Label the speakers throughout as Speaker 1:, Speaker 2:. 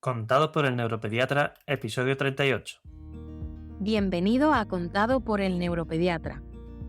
Speaker 1: Contado por el neuropediatra, episodio 38.
Speaker 2: Bienvenido a Contado por el neuropediatra,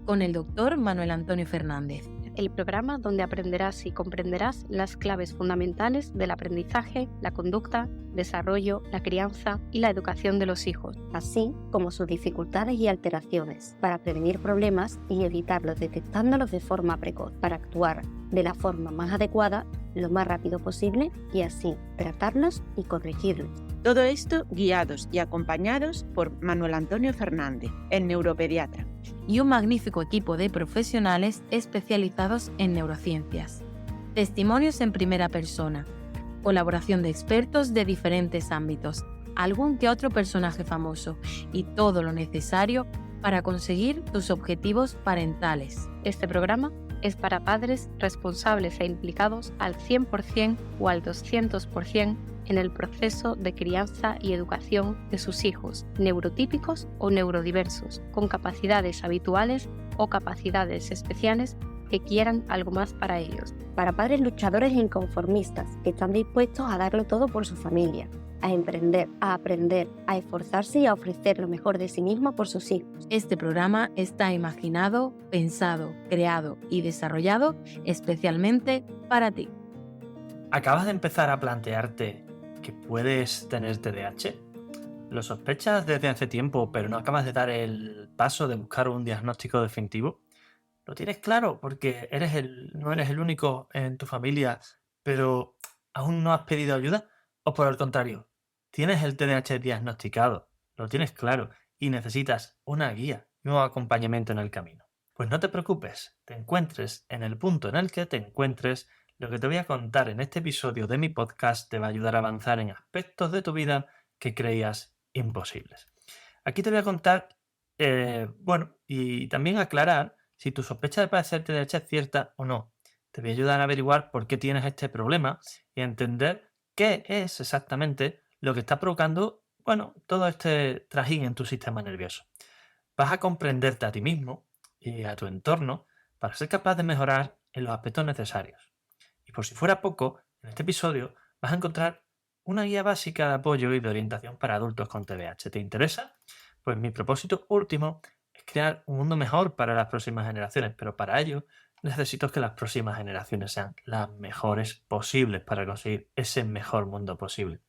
Speaker 2: con el doctor Manuel Antonio Fernández.
Speaker 3: El programa donde aprenderás y comprenderás las claves fundamentales del aprendizaje, la conducta, desarrollo, la crianza y la educación de los hijos, así como sus dificultades y alteraciones, para prevenir problemas y evitarlos detectándolos de forma precoz, para actuar de la forma más adecuada lo más rápido posible y así tratarlos y corregirlos.
Speaker 4: Todo esto guiados y acompañados por Manuel Antonio Fernández, el neuropediatra.
Speaker 2: Y un magnífico equipo de profesionales especializados en neurociencias. Testimonios en primera persona, colaboración de expertos de diferentes ámbitos, algún que otro personaje famoso y todo lo necesario para conseguir tus objetivos parentales.
Speaker 3: Este programa es para padres responsables e implicados al 100% o al 200% en el proceso de crianza y educación de sus hijos, neurotípicos o neurodiversos, con capacidades habituales o capacidades especiales que quieran algo más para ellos.
Speaker 5: Para padres luchadores e inconformistas que están dispuestos a darlo todo por su familia, a emprender, a aprender, a esforzarse y a ofrecer lo mejor de sí mismo por sus hijos.
Speaker 2: Este programa está imaginado, pensado, creado y desarrollado especialmente para ti.
Speaker 1: ¿Acabas de empezar a plantearte que puedes tener TDAH? ¿Lo sospechas desde hace tiempo, pero no acabas de dar el paso de buscar un diagnóstico definitivo? ¿Lo tienes claro porque no eres el único en tu familia, pero aún no has pedido ayuda? ¿O por el contrario, tienes el TDAH diagnosticado, lo tienes claro y necesitas una guía y un acompañamiento en el camino? Pues no te preocupes, te encuentres en el punto en el que te encuentres. Lo que te voy a contar en este episodio de mi podcast te va a ayudar a avanzar en aspectos de tu vida que creías imposibles. Aquí te voy a contar, y también aclarar si tu sospecha de padecer TDAH es cierta o no. Te voy a ayudar a averiguar por qué tienes este problema y a entender qué es exactamente lo que está provocando, todo este trajín en tu sistema nervioso. Vas a comprenderte a ti mismo y a tu entorno para ser capaz de mejorar en los aspectos necesarios. Y por si fuera poco, en este episodio vas a encontrar una guía básica de apoyo y de orientación para adultos con TDAH. ¿Te interesa? Pues mi propósito último es crear un mundo mejor para las próximas generaciones, pero para ello necesito que las próximas generaciones sean las mejores posibles para conseguir ese mejor mundo posible.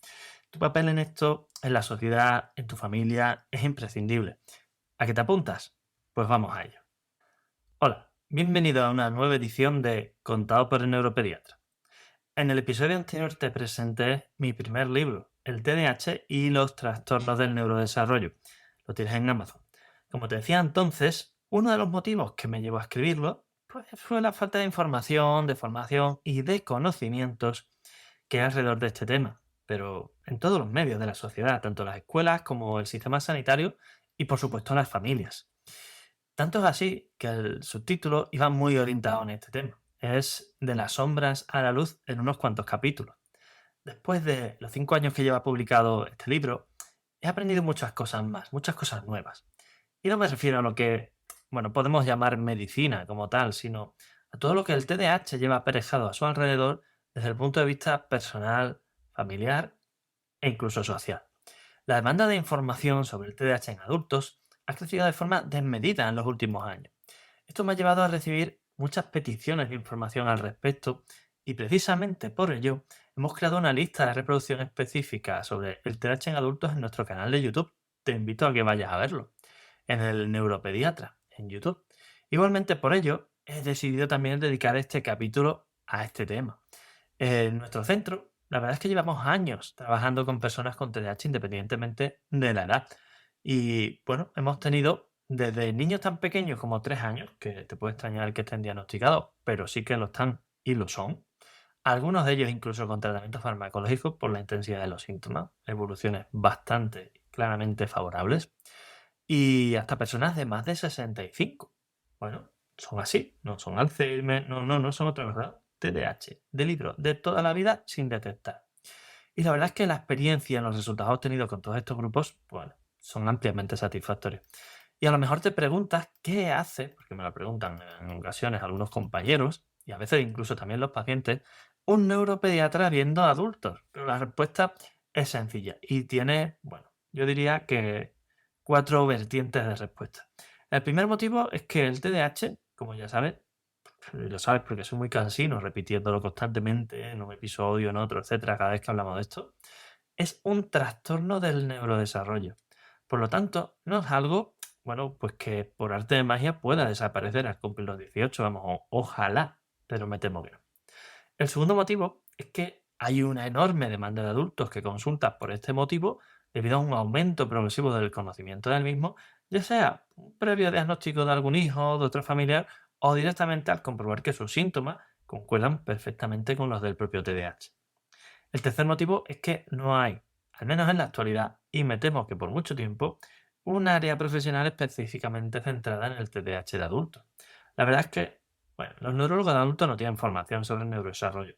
Speaker 1: Tu papel en esto, en la sociedad, en tu familia, es imprescindible. ¿A qué te apuntas? Pues vamos a ello. Hola, bienvenido a una nueva edición de Contado por el neuropediatra. En el episodio anterior te presenté mi primer libro, El TDAH y los trastornos del neurodesarrollo. Lo tienes en Amazon. Como te decía entonces, uno de los motivos que me llevó a escribirlo fue la falta de información, de formación y de conocimientos que hay alrededor de este tema, pero en todos los medios de la sociedad, tanto las escuelas como el sistema sanitario y por supuesto las familias. Tanto es así que el subtítulo iba muy orientado en este tema. Es de las sombras a la luz en unos cuantos capítulos. Después de los 5 años que lleva publicado este libro, he aprendido muchas cosas más, muchas cosas nuevas. Y no me refiero a lo que, podemos llamar medicina como tal, sino a todo lo que el TDAH lleva aparejado a su alrededor desde el punto de vista personal, familiar e incluso social. La demanda de información sobre el TDAH en adultos ha crecido de forma desmedida en los últimos años. Esto me ha llevado a recibir muchas peticiones de información al respecto y precisamente por ello hemos creado una lista de reproducción específica sobre el TDAH en adultos en nuestro canal de YouTube. Te invito a que vayas a verlo, en el Neuropediatra, en YouTube. Igualmente por ello he decidido también dedicar este capítulo a este tema. En nuestro centro, la verdad es que llevamos años trabajando con personas con TDAH independientemente de la edad. Y hemos tenido desde niños tan pequeños como 3 años, que te puede extrañar que estén diagnosticados, pero sí que lo están y lo son. Algunos de ellos incluso con tratamientos farmacológicos por la intensidad de los síntomas, evoluciones bastante claramente favorables. Y hasta personas de más de 65. Son así, no son Alzheimer, no son otra cosa. TDAH, de libro, de toda la vida sin detectar. Y la verdad es que la experiencia y los resultados obtenidos con todos estos grupos, son ampliamente satisfactorios. Y a lo mejor te preguntas qué hace, porque me lo preguntan en ocasiones algunos compañeros, y a veces incluso también los pacientes, un neuropediatra viendo adultos. Pero la respuesta es sencilla y tiene, bueno, yo diría que 4 vertientes de respuesta. El primer motivo es que el TDAH, como ya sabes, lo sabes porque soy muy cansino repitiéndolo constantemente en un episodio, en otro, etcétera, cada vez que hablamos de esto, es un trastorno del neurodesarrollo. Por lo tanto, no es algo, bueno, pues que por arte de magia pueda desaparecer al cumplir los 18, vamos, ojalá, pero me temo que no. El segundo motivo es que hay una enorme demanda de adultos que consultan por este motivo debido a un aumento progresivo del conocimiento del mismo, ya sea un previo diagnóstico de algún hijo o de otro familiar o directamente al comprobar que sus síntomas concuerdan perfectamente con los del propio TDAH. El tercer motivo es que no hay, al menos en la actualidad, y me temo que por mucho tiempo, un área profesional específicamente centrada en el TDAH de adultos. La verdad es que, bueno, los neurólogos de adultos no tienen formación sobre el neurodesarrollo.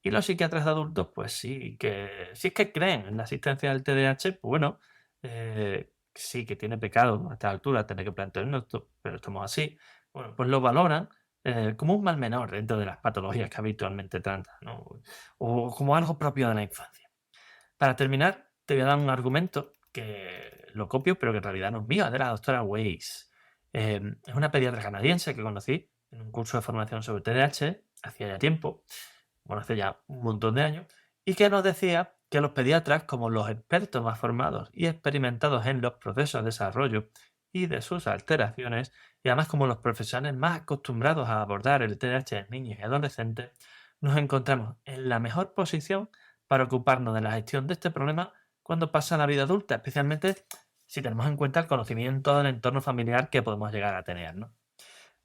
Speaker 1: Y los psiquiatras de adultos, pues sí, que si es que creen en la existencia del TDAH, pues bueno, sí que tiene pecado a esta altura tener que plantearnos esto, pero estamos así. Bueno, pues lo valoran como un mal menor dentro de las patologías que habitualmente tratan, ¿no? O como algo propio de la infancia. Para terminar, te voy a dar un argumento que lo copio, pero que en realidad no es mío, es de la doctora Weiss. Es una pediatra canadiense que conocí en un curso de formación sobre TDAH hacía ya tiempo, bueno, hace ya un montón de años, y que nos decía que los pediatras, como los expertos más formados y experimentados en los procesos de desarrollo y de sus alteraciones, y además como los profesionales más acostumbrados a abordar el TDAH en niños y adolescentes, nos encontramos en la mejor posición para ocuparnos de la gestión de este problema cuando pasa la vida adulta, especialmente si tenemos en cuenta el conocimiento del entorno familiar que podemos llegar a tener, ¿no?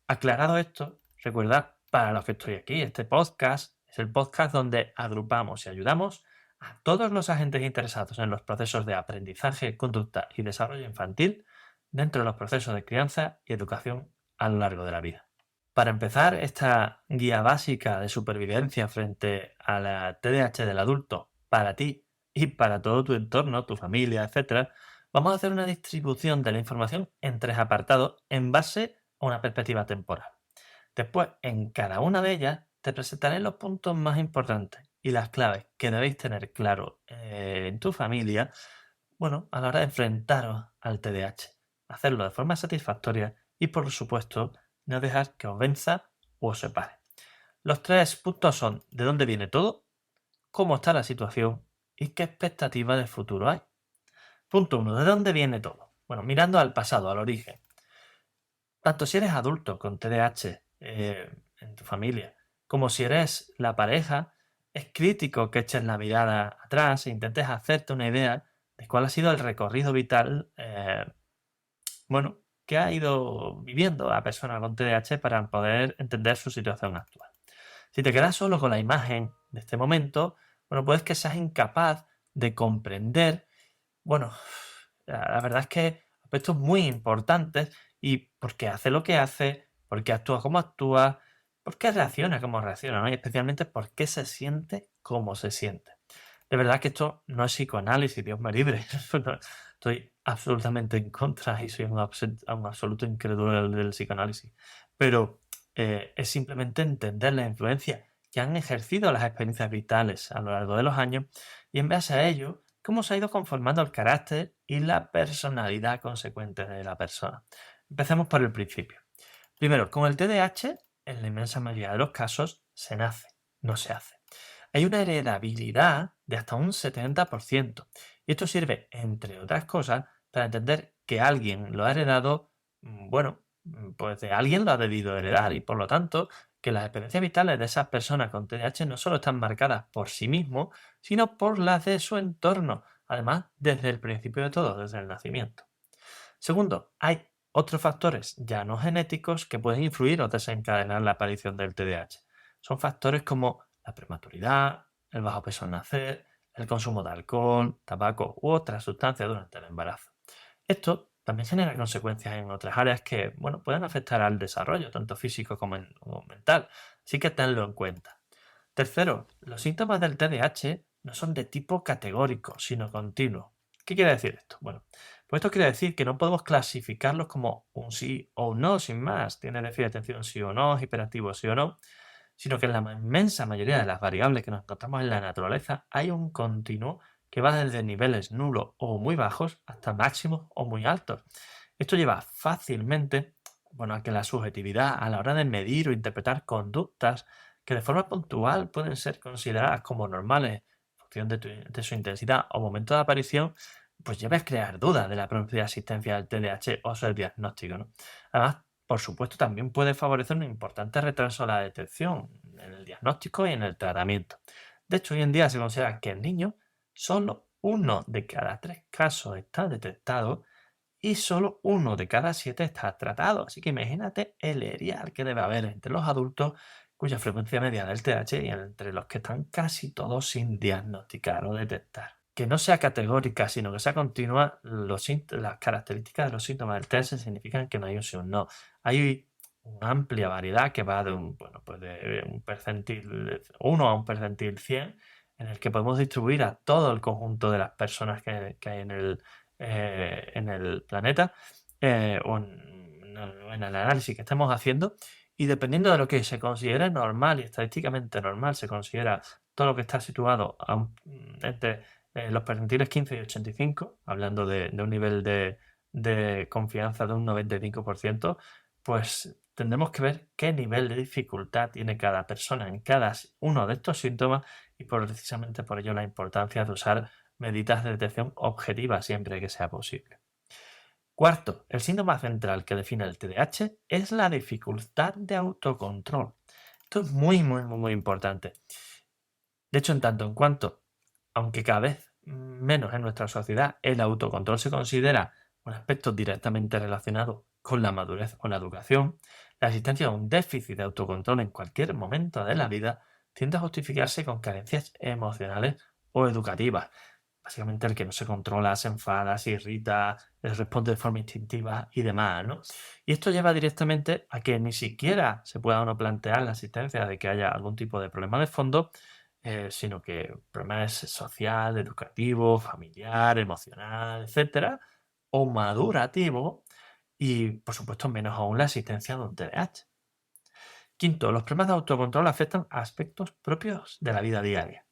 Speaker 1: Aclarado esto, recuerda, para los que estoy aquí, este podcast es el podcast donde agrupamos y ayudamos a todos los agentes interesados en los procesos de aprendizaje, conducta y desarrollo infantil dentro de los procesos de crianza y educación a lo largo de la vida. Para empezar esta guía básica de supervivencia frente a la TDAH del adulto para ti y para todo tu entorno, tu familia, etc., vamos a hacer una distribución de la información en 3 apartados en base a una perspectiva temporal. Después, en cada una de ellas, te presentaré los puntos más importantes y las claves que debéis tener claro en tu familia, bueno, a la hora de enfrentaros al TDAH. Hacerlo de forma satisfactoria y, por supuesto, no dejar que os venza o os separe. Los 3 puntos son de dónde viene todo, cómo está la situación y qué expectativa de futuro hay. Punto 1. ¿De dónde viene todo? Bueno, mirando al pasado, al origen. Tanto si eres adulto con TDAH en tu familia, como si eres la pareja, es crítico que eches la mirada atrás e intentes hacerte una idea de cuál ha sido el recorrido vital, bueno, que ha ido viviendo la persona con TDAH para poder entender su situación actual. Si te quedas solo con la imagen de este momento, bueno, puede que seas incapaz de comprender, bueno, la verdad es que aspectos muy importantes y por qué hace lo que hace, por qué actúa como actúa, por qué reacciona como reacciona, ¿no? Y especialmente por qué se siente como se siente. De verdad que esto no es psicoanálisis, Dios me libre. Estoy absolutamente en contra y soy un absoluto incrédulo del psicoanálisis. Pero es simplemente entender la influencia que han ejercido las experiencias vitales a lo largo de los años y en base a ello, cómo se ha ido conformando el carácter y la personalidad consecuente de la persona. Empecemos por el principio. Primero, con el TDAH, en la inmensa mayoría de los casos, se nace, no se hace. Hay una heredabilidad de hasta un 70%. Y esto sirve, entre otras cosas, para entender que alguien lo ha heredado, bueno, pues de alguien lo ha debido heredar y por lo tanto que las experiencias vitales de esas personas con TDAH no solo están marcadas por sí mismos, sino por las de su entorno, además desde el principio de todo, desde el nacimiento. Segundo, hay otros factores ya no genéticos que pueden influir o desencadenar la aparición del TDAH. Son factores como la prematuridad, el bajo peso al nacer, el consumo de alcohol, tabaco u otras sustancias durante el embarazo. Esto también genera consecuencias en otras áreas que, bueno, pueden afectar al desarrollo, tanto físico como mental, así que tenlo en cuenta. Tercero, los síntomas del TDAH no son de tipo categórico, sino continuo. ¿Qué quiere decir esto? Bueno, pues esto quiere decir que no podemos clasificarlos como un sí o un no, sin más. Tiene déficit de atención sí o no, hiperactivo sí o no, sino que en la inmensa mayoría de las variables que nos encontramos en la naturaleza hay un continuo que va desde niveles nulos o muy bajos hasta máximos o muy altos. Esto lleva fácilmente, a que la subjetividad a la hora de medir o interpretar conductas que de forma puntual pueden ser consideradas como normales en función de su intensidad o momento de aparición, pues lleva a crear dudas de la propia existencia del TDAH o su diagnóstico, ¿no? Además, por supuesto, también puede favorecer un importante retraso en la detección, en el diagnóstico y en el tratamiento. De hecho, hoy en día se considera que en niños solo 1 de cada 3 casos está detectado y solo 1 de cada 7 está tratado. Así que imagínate el erial que debe haber entre los adultos cuya frecuencia media del TDAH y entre los que están casi todos sin diagnosticar o detectar. Que no sea categórica, sino que sea continua, las características de los síntomas del TDAH significan que no hay un sí o un no. Hay una amplia variedad que va de un percentil 1 a un percentil 100, en el que podemos distribuir a todo el conjunto de las personas que hay en el planeta o en el análisis que estemos haciendo, y dependiendo de lo que se considere normal y estadísticamente normal, se considera todo lo que está situado entre los percentiles 15 y 85, hablando de un nivel de confianza de un 95%, pues tendremos que ver qué nivel de dificultad tiene cada persona en cada uno de estos síntomas y precisamente por ello la importancia de usar medidas de detección objetivas siempre que sea posible. Cuarto, el síntoma central que define el TDAH es la dificultad de autocontrol. Esto es muy, muy, muy, muy importante. De hecho, en tanto en cuanto, aunque cada vez menos en nuestra sociedad, el autocontrol se considera un aspecto directamente relacionado con la madurez o la educación, la existencia de un déficit de autocontrol en cualquier momento de la vida tiende a justificarse con carencias emocionales o educativas. Básicamente el que no se controla, se enfada, se irrita, responde de forma instintiva y demás, ¿no? Y esto lleva directamente a que ni siquiera se pueda uno plantear la existencia de que haya algún tipo de problema de fondo, sino que el problema es social, educativo, familiar, emocional, etcétera, o madurativo, y por supuesto menos aún la existencia de un TDAH. Quinto, los problemas de autocontrol afectan a aspectos propios de la vida diaria.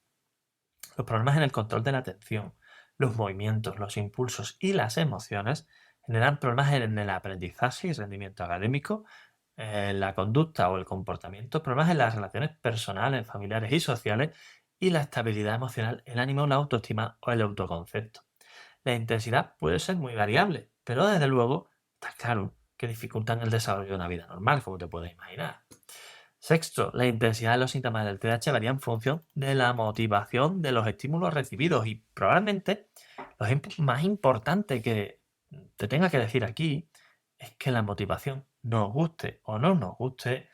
Speaker 1: Los problemas en el control de la atención, los movimientos, los impulsos y las emociones generan problemas en el aprendizaje y rendimiento académico, la conducta o el comportamiento, problemas en las relaciones personales, familiares y sociales y la estabilidad emocional, el ánimo, la autoestima o el autoconcepto. La intensidad puede ser muy variable, pero desde luego está claro que dificultan el desarrollo de una vida normal, como te puedes imaginar. Sexto, la intensidad de los síntomas del TDAH varía en función de la motivación de los estímulos recibidos y probablemente lo más importante que te tenga que decir aquí es que la motivación, nos guste o no nos guste,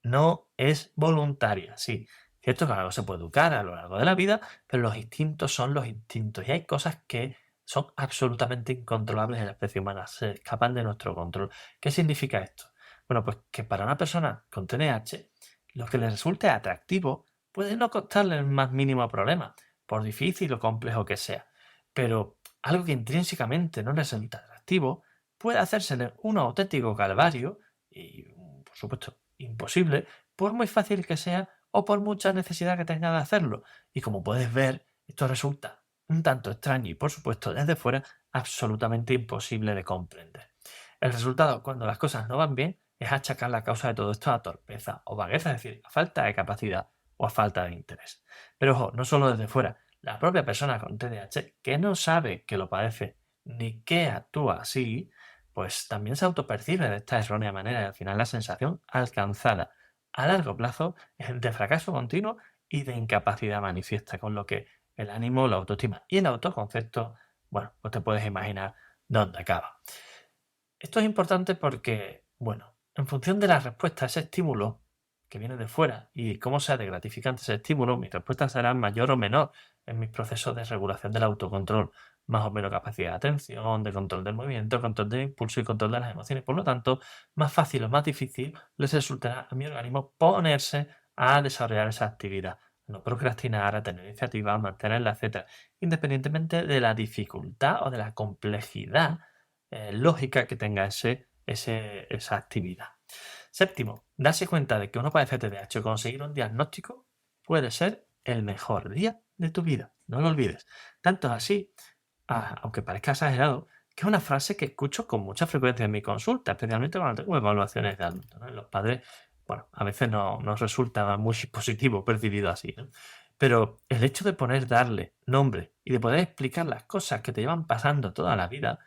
Speaker 1: no es voluntaria. Sí, cierto que algo se puede educar a lo largo de la vida, pero los instintos son los instintos y hay cosas que son absolutamente incontrolables en la especie humana, se escapan de nuestro control. ¿Qué significa esto? Bueno, pues que para una persona con TDAH, lo que le resulte atractivo puede no costarle el más mínimo problema, por difícil o complejo que sea. Pero algo que intrínsecamente no le resulta atractivo puede hacérsele un auténtico calvario y, por supuesto, imposible, por muy fácil que sea o por mucha necesidad que tenga de hacerlo. Y como puedes ver, esto resulta un tanto extraño y, por supuesto, desde fuera, absolutamente imposible de comprender. El resultado, cuando las cosas no van bien, es achacar la causa de todo esto a torpeza o vagueza, es decir, a falta de capacidad o a falta de interés. Pero ojo, no solo desde fuera, la propia persona con TDAH que no sabe que lo padece ni que actúa así, pues también se autopercibe de esta errónea manera y al final la sensación alcanzada a largo plazo es de fracaso continuo y de incapacidad manifiesta, con lo que el ánimo, la autoestima y el autoconcepto, bueno, pues te puedes imaginar dónde acaba. Esto es importante porque, bueno, en función de la respuesta a ese estímulo que viene de fuera y cómo sea de gratificante ese estímulo, mis respuestas serán mayor o menor en mis procesos de regulación del autocontrol, más o menos capacidad de atención, de control del movimiento, control del impulso y control de las emociones. Por lo tanto, más fácil o más difícil les resultará a mi organismo ponerse a desarrollar esa actividad, a no procrastinar, a tener iniciativa, a mantenerla, etc. Independientemente de la dificultad o de la complejidad lógica que tenga esa actividad. Séptimo, darse cuenta de que uno padece TDAH o conseguir un diagnóstico puede ser el mejor día de tu vida. No lo olvides. Tanto es así, aunque parezca exagerado, que es una frase que escucho con mucha frecuencia en mi consulta, especialmente cuando tengo evaluaciones de adultos, ¿no? Los padres, bueno, a veces no nos resulta muy positivo percibido así, ¿no? Pero el hecho de poder darle nombre y de poder explicar las cosas que te llevan pasando toda la vida,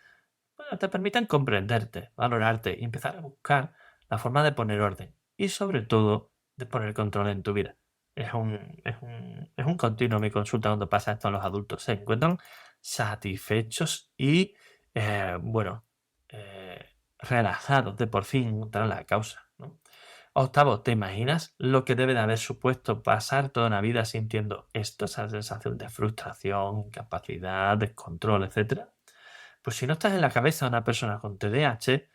Speaker 1: bueno, te permiten comprenderte, valorarte y empezar a buscar la forma de poner orden y sobre todo de poner control en tu vida. Es un continuo mi consulta cuando pasa esto a los adultos. Se encuentran satisfechos y, bueno, relajados de por fin encontrar la causa, ¿no? Octavo, ¿te imaginas lo que debe de haber supuesto pasar toda una vida sintiendo esto, esa sensación de frustración, incapacidad, descontrol, etcétera? Pues si no estás en la cabeza de una persona con TDAH,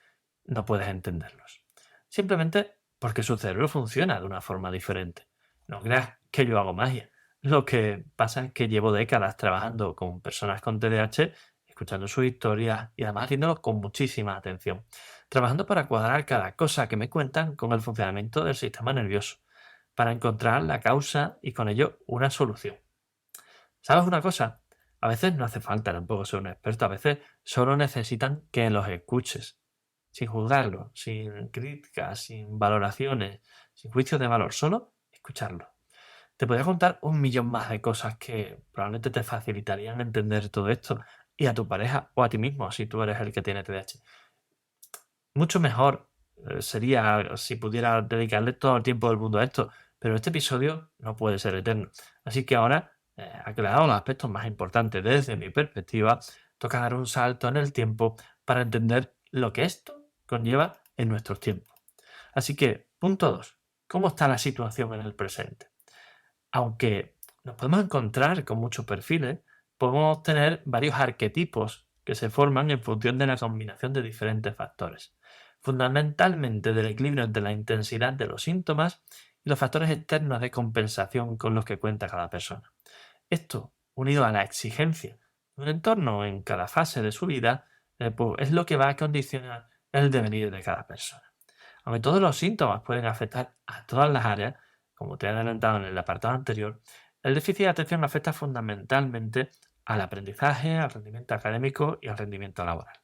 Speaker 1: no puedes entenderlos. Simplemente porque su cerebro funciona de una forma diferente. No creas que yo hago magia. Lo que pasa es que llevo décadas trabajando con personas con TDAH, escuchando sus historias y además haciéndolo con muchísima atención. Trabajando para cuadrar cada cosa que me cuentan con el funcionamiento del sistema nervioso, para encontrar la causa y con ello una solución. ¿Sabes una cosa? A veces no hace falta tampoco ser un experto, a veces solo necesitan que los escuches, sin juzgarlo, sin críticas, sin valoraciones, sin juicios de valor, solo escucharlo. Te podría contar un millón más de cosas que probablemente te facilitarían entender todo esto y a tu pareja o a ti mismo si tú eres el que tiene TDAH. Mucho mejor sería si pudiera dedicarle todo el tiempo del mundo a esto, pero este episodio no puede ser eterno. Así que ahora, aclarado los aspectos más importantes desde mi perspectiva, toca dar un salto en el tiempo para entender lo que esto conlleva en nuestros tiempos. Así que, punto 2. ¿Cómo está la situación en el presente? Aunque nos podemos encontrar con muchos perfiles, podemos tener varios arquetipos que se forman en función de la combinación de diferentes factores. Fundamentalmente del equilibrio entre la intensidad de los síntomas y los factores externos de compensación con los que cuenta cada persona. Esto, unido a la exigencia de un entorno en cada fase de su vida, pues es lo que va a condicionar el devenir de cada persona. Aunque todos los síntomas pueden afectar a todas las áreas, como te he adelantado en el apartado anterior, el déficit de atención afecta fundamentalmente al aprendizaje, al rendimiento académico y al rendimiento laboral.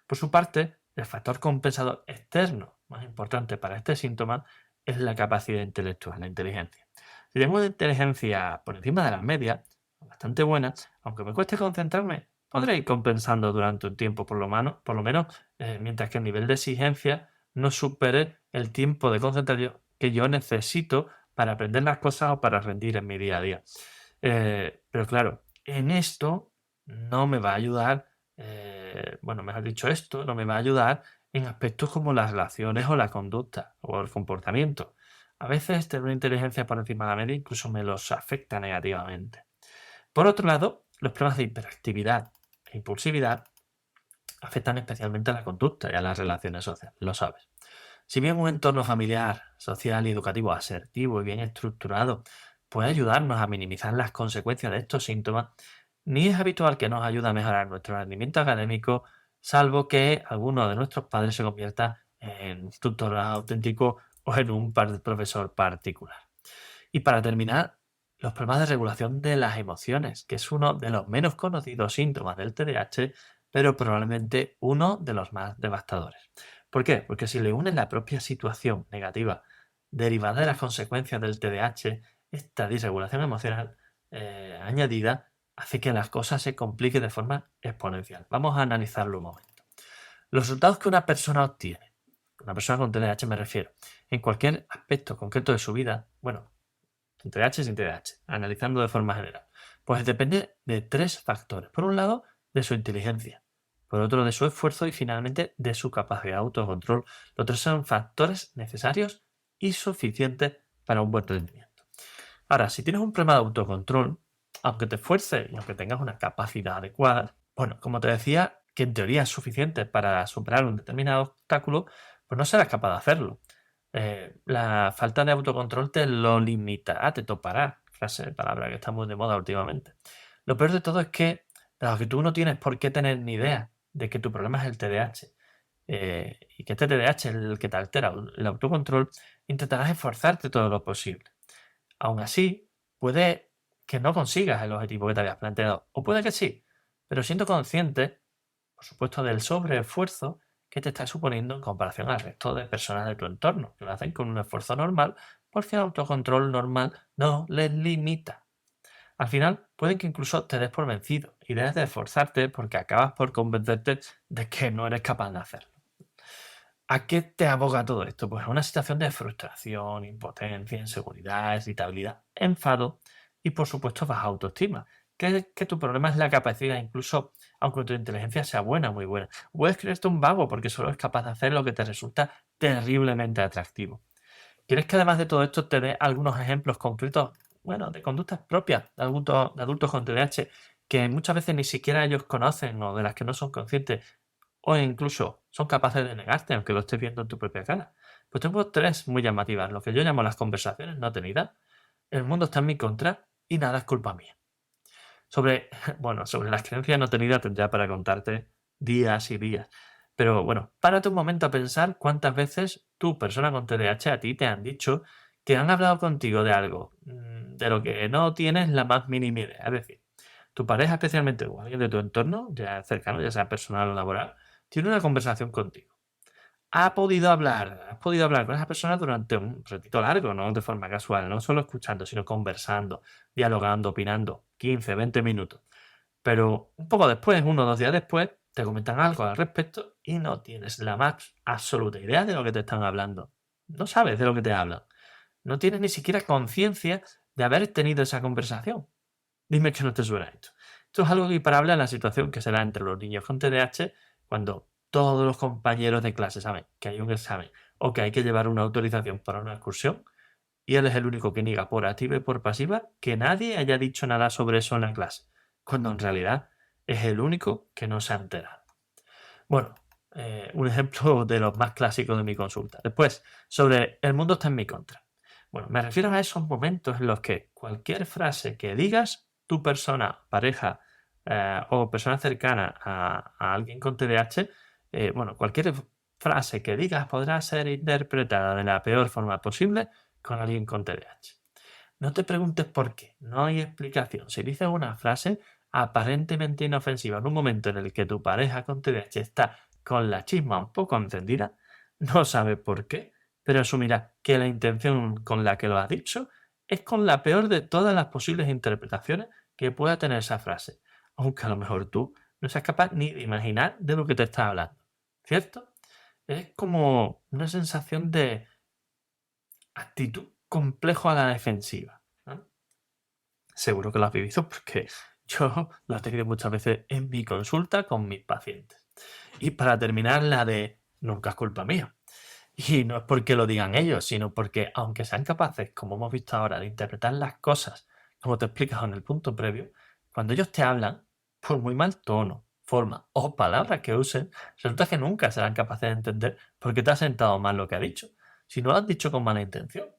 Speaker 1: Por su parte, el factor compensador externo más importante para este síntoma es la capacidad intelectual, la inteligencia. Si tengo una inteligencia por encima de la media, bastante buena, aunque me cueste concentrarme, podré ir compensando durante un tiempo, por lo menos, mientras que el nivel de exigencia no supere el tiempo de concentración que yo necesito para aprender las cosas o para rendir en mi día a día. Pero claro, en esto no me va a ayudar, mejor dicho, esto no me va a ayudar en aspectos como las relaciones o la conducta o el comportamiento. A veces tener una inteligencia por encima de la media incluso me los afecta negativamente. Por otro lado, los problemas de hiperactividad e impulsividad afectan especialmente a la conducta y a las relaciones sociales, lo sabes. Si bien un entorno familiar, social y educativo asertivo y bien estructurado puede ayudarnos a minimizar las consecuencias de estos síntomas, ni es habitual que nos ayude a mejorar nuestro rendimiento académico, salvo que alguno de nuestros padres se convierta en tutor auténtico o en un profesor particular. Y para terminar, los problemas de regulación de las emociones, que es uno de los menos conocidos síntomas del TDAH, pero probablemente uno de los más devastadores. ¿Por qué? Porque si le unes la propia situación negativa derivada de las consecuencias del TDAH, esta disregulación emocional añadida hace que las cosas se compliquen de forma exponencial. Vamos a analizarlo un momento. Los resultados que una persona obtiene, una persona con TDAH me refiero, en cualquier aspecto concreto de su vida, bueno, sin TDAH, sin TDAH, analizando de forma general, pues depende de 3 factores. Por un lado, de su inteligencia. Por otro, de su esfuerzo y finalmente de su capacidad de autocontrol. Los 3 son factores necesarios y suficientes para un buen rendimiento. Ahora, si tienes un problema de autocontrol, aunque te esfuerces y aunque tengas una capacidad adecuada, bueno, como te decía, que en teoría es suficiente para superar un determinado obstáculo, pues no serás capaz de hacerlo. La falta de autocontrol te lo limitará, te topará, frase, palabra que está muy de moda últimamente. Lo peor de todo es que, dado que tú no tienes por qué tener ni idea de que tu problema es el TDAH y que este TDAH es el que te altera el autocontrol, intentarás esforzarte todo lo posible. Aún así, puede que no consigas el objetivo que te habías planteado. O puede que sí, pero siendo consciente, por supuesto, del sobreesfuerzo que te está suponiendo en comparación al resto de personas de tu entorno, que lo hacen con un esfuerzo normal, porque el autocontrol normal no les limita. Al final, puede que incluso te des por vencido y dejes de esforzarte porque acabas por convencerte de que no eres capaz de hacerlo. ¿A qué te aboga todo esto? Pues a una situación de frustración, impotencia, inseguridad, irritabilidad, enfado y por supuesto baja autoestima. Que tu problema es la capacidad, incluso aunque tu inteligencia sea buena, muy buena. Puedes creerte un vago porque solo es capaz de hacer lo que te resulta terriblemente atractivo. ¿Quieres que además de todo esto te dé algunos ejemplos concretos, bueno, de conductas propias de adultos con TDAH que muchas veces ni siquiera ellos conocen o de las que no son conscientes o incluso son capaces de negarte aunque lo estés viendo en tu propia cara? Pues tengo 3 muy llamativas, lo que yo llamo las conversaciones no tenidas, el mundo está en mi contra y nada es culpa mía. Sobre las creencias no tenidas tendría para contarte días y días. Pero bueno, párate un momento a pensar cuántas veces tú, persona con TDAH, a ti te han dicho que han hablado contigo de algo de lo que no tienes la más mínima idea. Es decir, tu pareja especialmente o alguien de tu entorno, ya cercano, ya sea personal o laboral, tiene una conversación contigo. Has podido hablar con esa persona durante un ratito largo, no de forma casual, no solo escuchando, sino conversando, dialogando, opinando, 15, 20 minutos. Pero un poco después, 1 o 2 días después, te comentan algo al respecto y no tienes la más absoluta idea de lo que te están hablando. No sabes de lo que te hablan. No tienes ni siquiera conciencia de haber tenido esa conversación. Dime que no te suena esto. Esto es algo equiparable a la situación que se da entre los niños con TDAH cuando todos los compañeros de clase saben que hay un examen o que hay que llevar una autorización para una excursión y él es el único que niega por activa y por pasiva que nadie haya dicho nada sobre eso en la clase, cuando en realidad es el único que no se ha enterado. Bueno, un ejemplo de los más clásicos de mi consulta. Después, sobre el mundo está en mi contra. Bueno, me refiero a esos momentos en los que cualquier frase que digas, tu persona, pareja o persona cercana a alguien con TDAH, cualquier frase que digas podrá ser interpretada de la peor forma posible con alguien con TDAH. No te preguntes por qué, no hay explicación. Si dices una frase aparentemente inofensiva en un momento en el que tu pareja con TDAH está con la chisma un poco encendida, no sabes por qué, pero asumirá que la intención con la que lo has dicho es con la peor de todas las posibles interpretaciones que pueda tener esa frase, aunque a lo mejor tú no seas capaz ni de imaginar de lo que te está hablando. ¿Cierto? Es como una sensación de actitud complejo a la defensiva, ¿no? Seguro que lo has vivido porque yo lo he tenido muchas veces en mi consulta con mis pacientes. Y para terminar, la de nunca es culpa mía. Y no es porque lo digan ellos, sino porque aunque sean capaces, como hemos visto ahora, de interpretar las cosas, como te he explicado en el punto previo, cuando ellos te hablan, por muy mal tono, forma o palabras que usen, resulta que nunca serán capaces de entender por qué te ha sentado mal lo que ha dicho, si no lo has dicho con mala intención.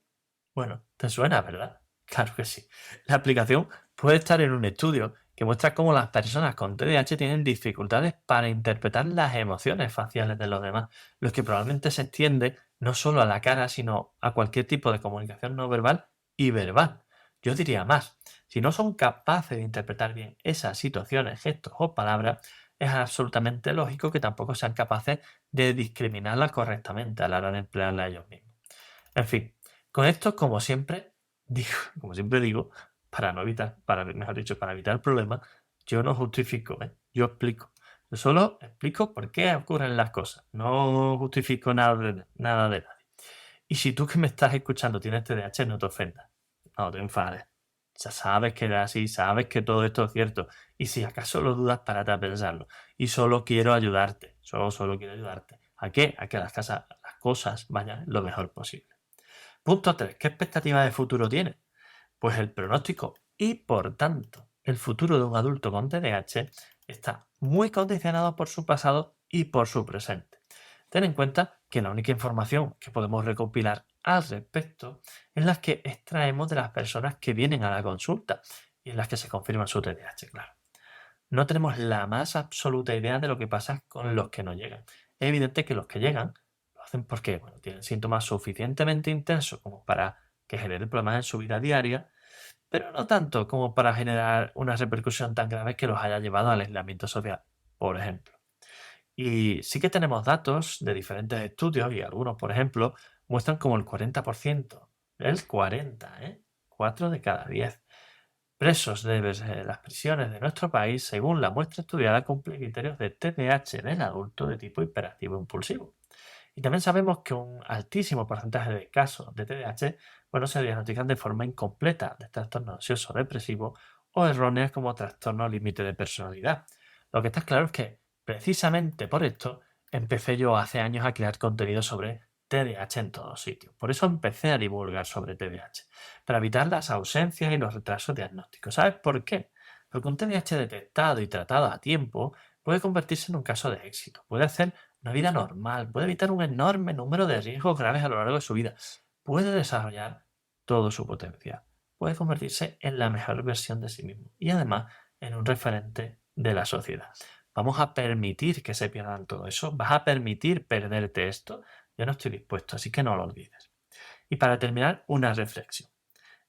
Speaker 1: Bueno, te suena, ¿verdad? Claro que sí. La aplicación puede estar en un estudio que muestra cómo las personas con TDAH tienen dificultades para interpretar las emociones faciales de los demás, lo que probablemente se extiende no solo a la cara, sino a cualquier tipo de comunicación no verbal y verbal. Yo diría más, si no son capaces de interpretar bien esas situaciones, gestos o palabras, es absolutamente lógico que tampoco sean capaces de discriminarlas correctamente a la hora de emplearlas ellos mismos. En fin, con esto, como siempre digo, para evitar problemas, yo no justifico, yo explico. Yo solo explico por qué ocurren las cosas. No justifico nada de nadie. Y si tú que me estás escuchando tienes TDAH, no te ofendas. No te enfades. Ya sabes que era así, sabes que todo esto es cierto. Y si acaso lo dudas, párate a pensarlo. Y solo quiero ayudarte. Solo quiero ayudarte. ¿A qué? A que las cosas vayan lo mejor posible. Punto 3. ¿Qué expectativa de futuro tienes? Pues el pronóstico y, por tanto, el futuro de un adulto con TDAH está muy condicionado por su pasado y por su presente. Ten en cuenta que la única información que podemos recopilar al respecto es la que extraemos de las personas que vienen a la consulta y en las que se confirma su TDAH, claro. No tenemos la más absoluta idea de lo que pasa con los que no llegan. Es evidente que los que llegan lo hacen porque tienen síntomas suficientemente intensos como para que generen problemas en su vida diaria pero no tanto como para generar una repercusión tan grave que los haya llevado al aislamiento social, por ejemplo. Y sí que tenemos datos de diferentes estudios y algunos, por ejemplo, muestran como el 40%, el 40, 4 de cada 10 presos de las prisiones de nuestro país, según la muestra estudiada, cumplen criterios de TDAH en el adulto de tipo hiperactivo impulsivo. Y también sabemos que un altísimo porcentaje de casos de TDAH, se diagnostican de forma incompleta de trastorno ansioso depresivo o erróneas como trastorno límite de personalidad. Lo que está claro es que precisamente por esto empecé yo hace años a crear contenido sobre TDAH en todos sitios. Por eso empecé a divulgar sobre TDAH, para evitar las ausencias y los retrasos diagnósticos. ¿Sabes por qué? Porque un TDAH detectado y tratado a tiempo puede convertirse en un caso de éxito, puede hacer una vida normal, puede evitar un enorme número de riesgos graves a lo largo de su vida, puede desarrollar todo su potencial, puede convertirse en la mejor versión de sí mismo y además en un referente de la sociedad. ¿Vamos a permitir que se pierdan todo eso? ¿Vas a permitir perderte esto? Yo no estoy dispuesto, así que no lo olvides. Y para terminar, una reflexión.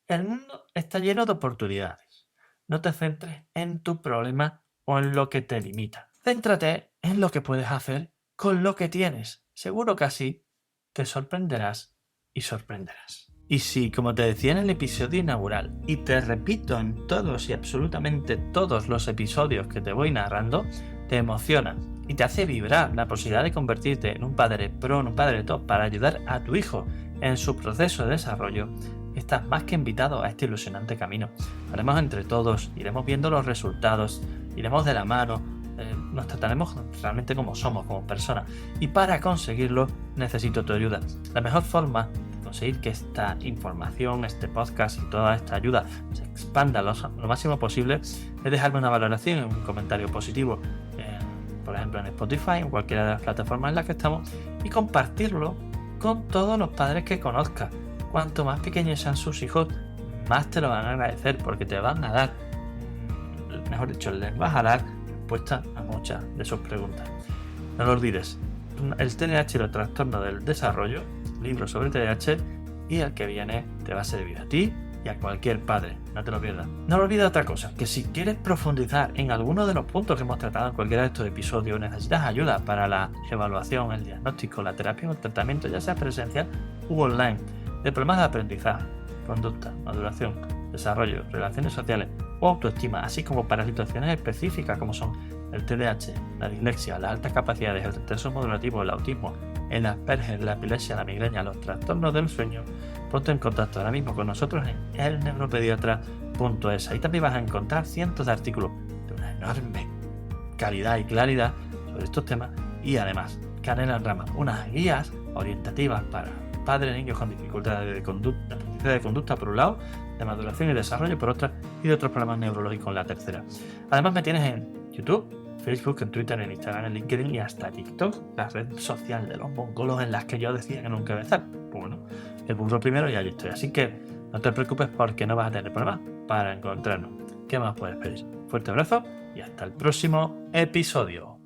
Speaker 1: El mundo está lleno de oportunidades. No te centres en tu problema o en lo que te limita. Céntrate en lo que puedes hacer con lo que tienes. Seguro que así te sorprenderás y sorprenderás. Y si, como te decía en el episodio inaugural, y te repito en todos y absolutamente todos los episodios que te voy narrando, te emociona y te hace vibrar la posibilidad de convertirte en un padre pro, en un padre top para ayudar a tu hijo en su proceso de desarrollo, estás más que invitado a este ilusionante camino. Haremos entre todos, iremos viendo los resultados, iremos de la mano, nos trataremos realmente como somos, como personas. Y para conseguirlo necesito tu ayuda. La mejor forma de conseguir que esta información, este podcast y toda esta ayuda se expanda lo máximo posible es dejarme una valoración, un comentario positivo, por ejemplo en Spotify, en cualquiera de las plataformas en las que estamos, y compartirlo con todos los padres que conozcas. Cuanto más pequeños sean sus hijos, más te lo van a agradecer, porque te van a dar, mejor dicho, les vas a dar respuesta a muchas de sus preguntas. No lo olvides, el TDAH y los trastornos del desarrollo, libro sobre TDAH, y el que viene te va a servir a ti y a cualquier padre, no te lo pierdas. No lo olvides otra cosa, que si quieres profundizar en alguno de los puntos que hemos tratado en cualquiera de estos episodios, necesitas ayuda para la evaluación, el diagnóstico, la terapia o el tratamiento, ya sea presencial u online, de problemas de aprendizaje, conducta, maduración, desarrollo, relaciones sociales o autoestima, así como para situaciones específicas como son el TDAH, la dislexia, las altas capacidades, el retraso modulativo, el autismo, el Asperger, la epilepsia, la migraña, los trastornos del sueño, ponte en contacto ahora mismo con nosotros en elneuropediatra.es. Ahí también vas a encontrar cientos de artículos de una enorme calidad y claridad sobre estos temas, y además Canela en Rama, unas guías orientativas para padres y niños con dificultades de conducta, de conducta por un lado, de maduración y desarrollo por otra, y de otros problemas neurológicos la tercera. Además me tienes en YouTube, Facebook, en Twitter, en Instagram, en LinkedIn y hasta TikTok, la red social de los mongolos en las que yo decía que nunca iba a estar. Bueno, el burro primero y allí estoy. Así que no te preocupes, porque no vas a tener problemas para encontrarnos. ¿Qué más puedes pedir? Fuerte abrazo y hasta el próximo episodio.